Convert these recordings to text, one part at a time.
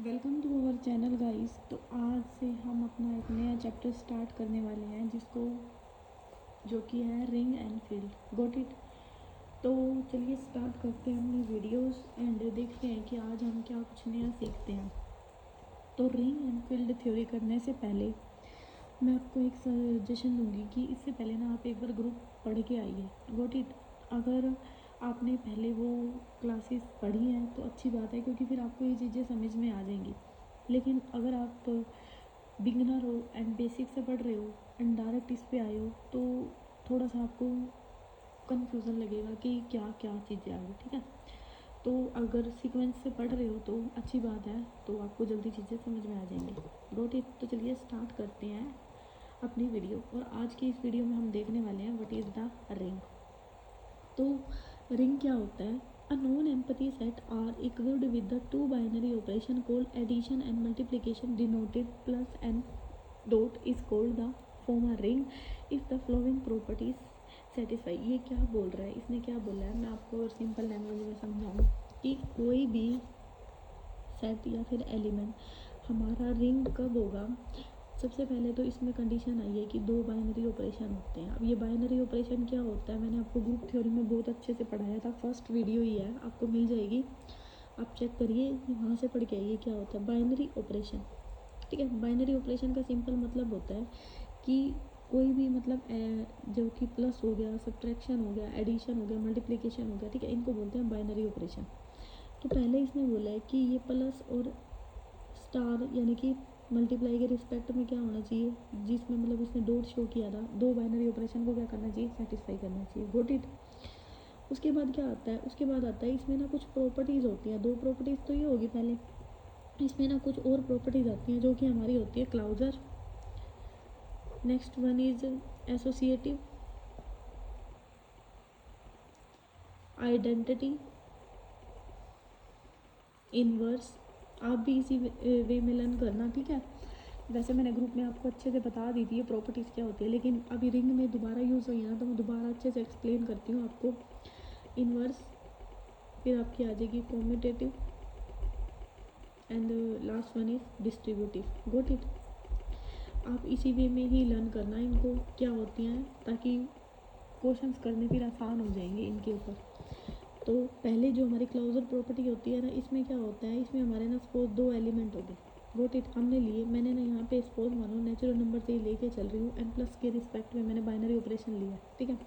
Welcome to our channel guys. तो आज से हम अपना एक नया चैप्टर स्टार्ट करने वाले हैं जो कि है ring and field. Got it. तो चलिए स्टार्ट करते हैं अपनी वीडियोस एंड देखते हैं कि आज हम क्या कुछ नया सीखते हैं। तो रिंग एंड फील्ड थ्योरी करने से पहले मैं आपको एक सजेशन दूंगी कि इससे पहले ना आप एक बार ग्रुप पढ़ के आइए। Got it. अगर आपने पहले वो क्लासेस पढ़ी हैं तो अच्छी बात है, क्योंकि फिर आपको ये चीज़ें समझ में आ जाएंगी। लेकिन अगर आप बिगनर हो एंड बेसिक से पढ़ रहे हो एंड डायरेक्ट इस पे आए हो तो थोड़ा सा आपको कन्फ्यूज़न लगेगा कि क्या क्या चीज़ें आ गई। ठीक है। तो अगर सीक्वेंस से पढ़ रहे हो तो अच्छी बात है, तो आपको जल्दी चीज़ें समझ में आ जाएंगी। Got it. तो चलिए स्टार्ट करते हैं अपनी वीडियो। और आज की इस वीडियो में हम देखने वाले हैं व्हाट इज़ द रिंग। तो रिंग क्या होता है? A known empty set are equipped with the two binary operation called addition and multiplication denoted plus and dot is called the form a ring if the following properties satisfy। ये क्या बोल रहा है, इसने क्या बोला है, मैं आपको सिंपल लैंग्वेज में समझाऊँ कि कोई भी सेट या फिर एलिमेंट हमारा रिंग कब होगा। सबसे पहले तो इसमें कंडीशन आई है कि दो बाइनरी ऑपरेशन होते हैं। अब ये बाइनरी ऑपरेशन क्या होता है, मैंने आपको ग्रुप थ्योरी में बहुत अच्छे से पढ़ाया था, फर्स्ट वीडियो ही है, आपको मिल जाएगी, आप चेक करिए, वहाँ से पढ़ के आइए क्या होता है बाइनरी ऑपरेशन। ठीक है। बाइनरी ऑपरेशन का सिंपल मतलब होता है कि कोई भी मतलब जो कि प्लस हो गया, सब्ट्रैक्शन हो गया, एडिशन हो गया, मल्टीप्लिकेशन हो गया, ठीक है, इनको बोलते हैं बाइनरी ऑपरेशन। तो पहले इसने बोला है कि ये प्लस और स्टार यानी कि मल्टीप्लाई के रिस्पेक्ट में क्या होना चाहिए, जिसमें मतलब उसने डॉट शो किया था, दो बाइनरी ऑपरेशन को क्या करना चाहिए, सेटिस्फाई करना चाहिए। Got it. उसके बाद क्या आता है, उसके बाद आता है इसमें ना कुछ प्रॉपर्टीज़ होती हैं। दो प्रॉपर्टीज़ तो ये होगी पहले, इसमें ना कुछ और प्रॉपर्टीज़ आती हैं जो कि हमारी होती है closure. Next one is associative, identity, inverse. आप भी इसी वे में लर्न करना। ठीक है। वैसे मैंने ग्रुप में आपको अच्छे से बता दी थी ये प्रॉपर्टीज़ क्या होती है, लेकिन अभी रिंग में दोबारा यूज़ हुई है ना, तो मैं दोबारा अच्छे से एक्सप्लेन करती हूँ आपको। इनवर्स, फिर आपकी आ जाएगी commutative and last one is distributive. Got it. आप इसी वे में ही लर्न करना इनको क्या होती हैं, ताकि क्वेश्चंस करने फिर आसान हो जाएंगे इनके ऊपर। तो पहले जो हमारी क्लाउजर प्रॉपर्टी होती है ना, इसमें क्या होता है, इसमें हमारे ना सपोज दो एलिमेंट हो गए। Got it. हमने लिए, मैंने ना यहाँ पे सपोज मानो नेचुरल नंबर से ही लेके चल रही हूँ, एन प्लस के रिस्पेक्ट में मैंने बाइनरी ऑपरेशन लिया। ठीक है।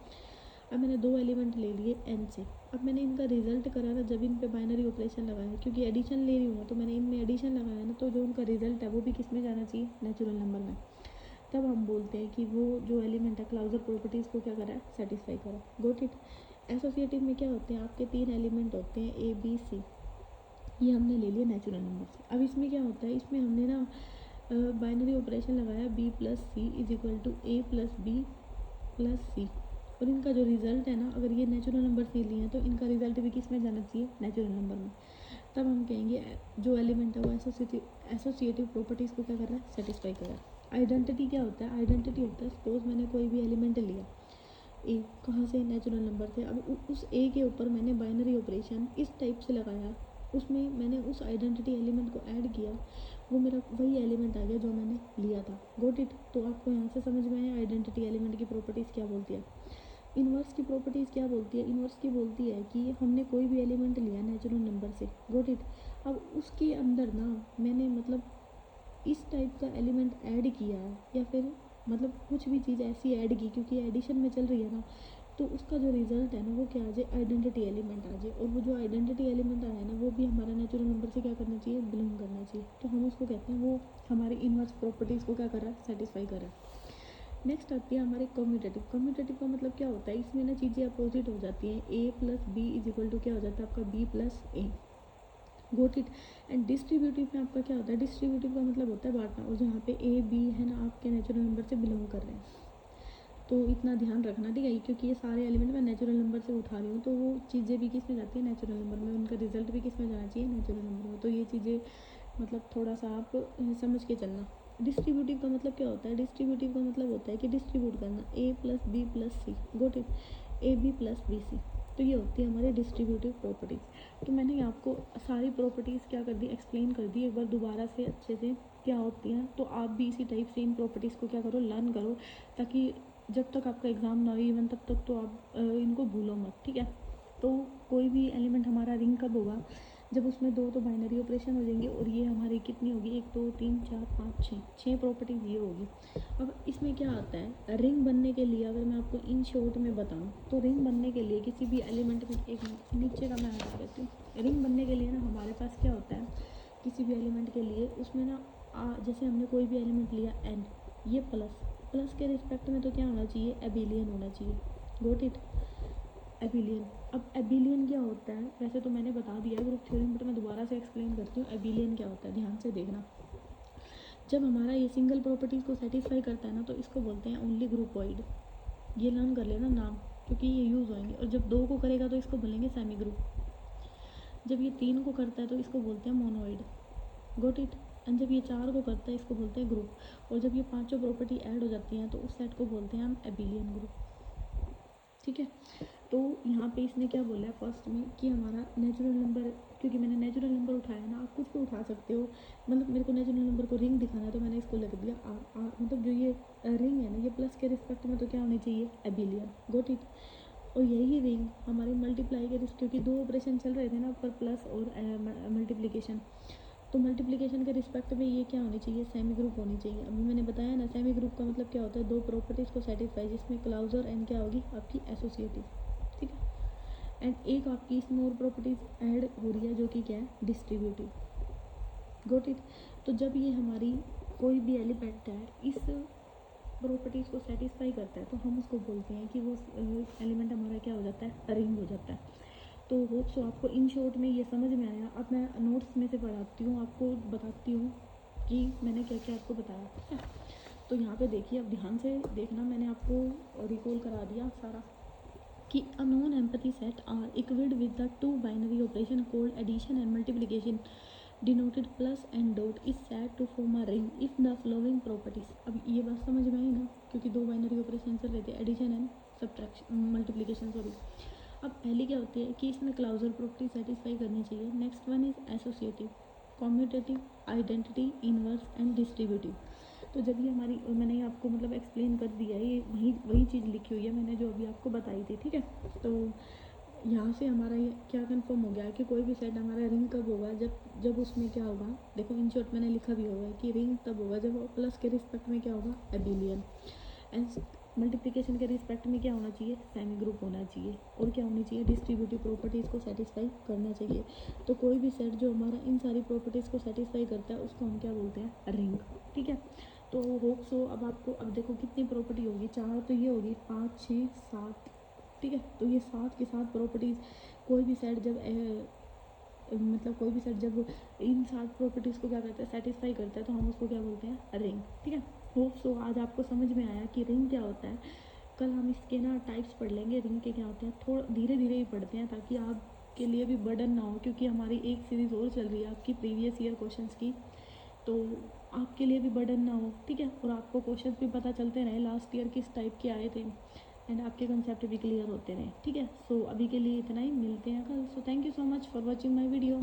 अब मैंने दो एलिमेंट ले लिए एन से। अब मैंने इनका रिजल्ट करा ना, जब इन पे बाइनरी ऑपरेशन लगाया, क्योंकि एडिशन ले रही हूँ ना, तो मैंने इनमें एडिशन लगाया ना, तो जो उनका रिजल्ट है वो भी किस में जाना चाहिए, नेचुरल नंबर में। तब हम बोलते हैं कि वो जो एलिमेंट है क्लाउजर प्रॉपर्टीज़ को क्या करा है, सेटिस्फाई करा। Got it. एसोसिएटिव में क्या होते हैं, आपके तीन एलिमेंट होते हैं ए बी सी, ये हमने ले लिया नेचुरल नंबर से। अब इसमें क्या होता है, इसमें हमने ना बाइनरी ऑपरेशन लगाया B plus C is equal to A plus B plus C, और इनका जो रिजल्ट है ना, अगर ये नेचुरल नंबर से लिए हैं तो इनका रिजल्ट भी किस में जाना चाहिए, नेचुरल नंबर में। तब हम कहेंगे जो एलिमेंट है वो एसोसिएटिव प्रॉपर्टीज़ को क्या कर रहा है, सेटिस्फाई कर रहा है। आइडेंटिटी क्या होता है, आइडेंटिटी होता है सपोज मैंने कोई भी एलिमेंट लिया ए, कहाँ से, नेचुरल नंबर से। अब उस ए के ऊपर मैंने बाइनरी ऑपरेशन इस टाइप से लगाया, उसमें मैंने उस आइडेंटिटी एलिमेंट को ऐड किया, वो मेरा वही एलिमेंट आ गया जो मैंने लिया था। Got it. तो आपको यहाँ से समझ में आया आइडेंटिटी एलिमेंट की प्रॉपर्टीज़ क्या बोलती है। इन्वर्स की प्रॉपर्टीज़ क्या बोलती है, इन्वर्स की बोलती है कि हमने कोई भी एलिमेंट लिया नेचुरल नंबर से। Got it. अब उसके अंदर ना मैंने मतलब इस टाइप का एलिमेंट ऐड किया, या फिर मतलब कुछ भी चीज़ ऐसी ऐड की, क्योंकि एडिशन में चल रही है ना, तो उसका जो रिजल्ट है ना वो क्या आ जाए, आइडेंटिटी एलिमेंट आ जाए। और वो जो आइडेंटिटी एलिमेंट आया ना वो भी हमारा नेचुरल नंबर से क्या करना चाहिए, बिलोंग करना चाहिए। तो हम उसको कहते हैं वो हमारी इन्वर्स प्रॉपर्टीज़ को क्या कर रहा है, सेटिस्फाई कर रहा है। नेक्स्ट आती है हमारे कम्यूटेटिव। कम्यूटेटिव का मतलब क्या होता है, इसमें ना चीज़ें अपोजिट हो जाती हैं, A plus B is equal to क्या हो जाता है आपका, B plus A. Got it. And distributive में आपका क्या होता है, डिस्ट्रीब्यूटिव का मतलब होता है बांटना, और जहाँ पे ए बी है ना आपके नेचुरल नंबर से बिलोंग कर रहे हैं, तो इतना ध्यान रखना। ठीक है, क्योंकि ये सारे एलिमेंट मैं नेचुरल नंबर से उठा रही हूँ, तो वो चीज़ें भी किस में जाती है, नेचुरल नंबर में, उनका रिजल्ट भी किस में जाना चाहिए, नेचुरल नंबर में। तो ये चीज़ें मतलब थोड़ा सा आप समझ के चलना। डिस्ट्रीब्यूटिव का मतलब क्या होता है, डिस्ट्रीब्यूटिव का मतलब होता है कि डिस्ट्रीब्यूट करना, A plus B plus C. Got it. A B plus B C. तो ये होती है हमारी डिस्ट्रीब्यूटिव प्रॉपर्टीज़। तो मैंने आपको सारी प्रॉपर्टीज़ क्या कर दी, एक्सप्लेन कर दी एक बार दोबारा से अच्छे से क्या होती हैं। तो आप भी इसी टाइप से इन प्रॉपर्टीज़ को क्या करो, लर्न करो, ताकि जब तक आपका एग्ज़ाम ना हो इवन तब तक तो आप इनको भूलो मत, ठीक है। तो कोई भी एलिमेंट हमारा रिंग कब होगा, जब उसमें दो तो बाइनरी ऑपरेशन हो जाएंगे, और ये हमारी कितनी होगी, 1 2 3 4 5 6 प्रॉपर्टीज़ ये होगी। अब इसमें क्या आता है, रिंग बनने के लिए अगर मैं आपको इन शॉर्ट में बताऊं तो रिंग बनने के लिए किसी भी एलिमेंट में, एक नीचे का मैं हटा देती हूँ, रिंग बनने के लिए ना हमारे पास क्या होता है, किसी भी एलिमेंट के लिए उसमें ना जैसे हमने कोई भी एलिमेंट लिया n, ये प्लस के रिस्पेक्ट में तो क्या होना चाहिए, एबिलियन होना चाहिए। Got it, एबिलियन। अब एबिलियन क्या होता है, वैसे तो मैंने बता दिया है ग्रुप थ्योरम, बट मैं दोबारा से एक्सप्लेन करती हूँ एबिलियन क्या होता है, ध्यान से देखना। जब हमारा ये सिंगल प्रॉपर्टीज़ को सेटिस्फाई करता है ना, तो इसको बोलते हैं ओनली ग्रुपॉइड। ये लर्न कर लेना नाम, क्योंकि ये यूज़ होंगे। और जब 2 को करेगा तो इसको बोलेंगे सेमी ग्रुप। जब ये 3 को करता है तो इसको बोलते हैं मोनोइड। Goat it. एंड जब ये 4 को करता है इसको बोलते हैं ग्रुप। और जब ये 5 प्रॉपर्टी ऐड हो जाती हैं तो उस सेट को बोलते हैं हम एबिलियन ग्रुप, ठीक है। तो यहाँ पे इसने क्या बोला है फर्स्ट में कि हमारा नेचुरल नंबर, क्योंकि मैंने नेचुरल नंबर उठाया ना, आप कुछ भी उठा सकते हो, मतलब मेरे को नेचुरल नंबर को रिंग दिखाना है तो मैंने इसको लिख दिया मतलब जो ये रिंग है ना, ये प्लस के रिस्पेक्ट में तो क्या होनी चाहिए, एबिलियन। Got it. और यही रिंग हमारे मल्टीप्लाई के क्योंकि 2 ऑपरेशन चल रहे थे ना पर प्लस और मल्टीप्लिकेशन, तो मल्टीप्लिकेशन के रिस्पेक्ट में ये क्या होनी चाहिए, सेमी ग्रुप होनी चाहिए। अभी मैंने बताया ना सेमी ग्रुप का मतलब क्या होता है, 2 प्रॉपर्टीज़ को सेटिस्फाई, जिसमें क्लाउजर एंड क्या होगी आपकी एसोसिएटिव, ठीक है। एंड एक आपकी इसमें और प्रॉपर्टीज़ ऐड हो रही है जो कि क्या है, डिस्ट्रीब्यूटिव। Got it. तो जब ये हमारी कोई भी एलिमेंट है इस प्रॉपर्टीज़ को सेटिस्फाई करता है तो हम उसको बोलते हैं कि वो एलिमेंट हमारा क्या हो जाता है, रिंग हो जाता है। तो होप सो आपको इन शॉर्ट में ये समझ में आया। अब मैं नोट्स में से पढ़ाती हूँ, आपको बताती हूँ कि मैंने क्या क्या आपको बताया, ठीक है। तो यहाँ पे देखिए, अब ध्यान से देखना, मैंने आपको रिकॉल करा दिया सारा कि a non empty set R equipped with the 2 binary operation called addition and multiplication denoted plus and dot is said to form a ring if the following properties. अब ये बात समझ में आई ना, क्योंकि 2 बाइनरी ऑपरेशन चल रहे थे, addition and subtraction, multiplication, sorry. अब पहली क्या होती है कि इसमें क्लाउजर प्रॉपर्टी सेटिस्फाई करनी चाहिए। Next one is associative, commutative, identity, inverse and distributive. तो जब ये हमारी, मैंने आपको मतलब एक्सप्लेन कर दिया है, ये वही चीज़ लिखी हुई है मैंने जो अभी आपको बताई थी, ठीक है। तो यहाँ से हमारा ये क्या कंफर्म हो गया कि कोई भी सेट हमारा रिंग कब होगा, जब उसमें क्या होगा, देखो इन शॉर्ट मैंने लिखा भी होगा कि रिंग तब होगा जब प्लस के रिस्पेक्ट में क्या होगा, एबिलियन। एंड मल्टीप्लिकेशन के रिस्पेक्ट में क्या होना चाहिए, सेमी ग्रुप होना चाहिए। और क्या होनी चाहिए, डिस्ट्रीब्यूटिव प्रॉपर्टीज़ को सेटिस्फाई करना चाहिए। तो कोई भी सेट जो हमारा इन सारी प्रॉपर्टीज़ को सेटिस्फाई करता है उसको हम क्या बोलते हैं, रिंग, ठीक है। तो होप सो अब आपको, अब देखो कितनी प्रॉपर्टी होगी, 4 तो ये होगी, 5 6 7, ठीक है। तो ये 7 के 7 प्रॉपर्टीज़, कोई भी सेट जब मतलब कोई भी सेट जब इन 7 प्रॉपर्टीज़ को क्या करता है, सेटिस्फाई करता है, तो हम उसको क्या बोलते हैं, रिंग, ठीक है। होप सो आज आपको समझ में आया कि रिंग क्या होता है। कल हम इसके ना टाइप्स पढ़ लेंगे रिंग के क्या होते हैं, थोड़ा धीरे धीरे ही पढ़ते हैं ताकि आपके लिए भी बर्डन ना हो, क्योंकि हमारी एक सीरीज़ और चल रही है आपकी प्रीवियस ईयर क्वेश्चंस की, तो आपके लिए भी बर्डन ना हो, ठीक है। और आपको क्वेश्चंस भी पता चलते रहे लास्ट ईयर किस टाइप के आए थे, एंड आपके कंसेप्ट भी क्लियर होते रहे, ठीक है। सो अभी के लिए इतना ही, मिलते हैं कल। So thank you so much for watching my video.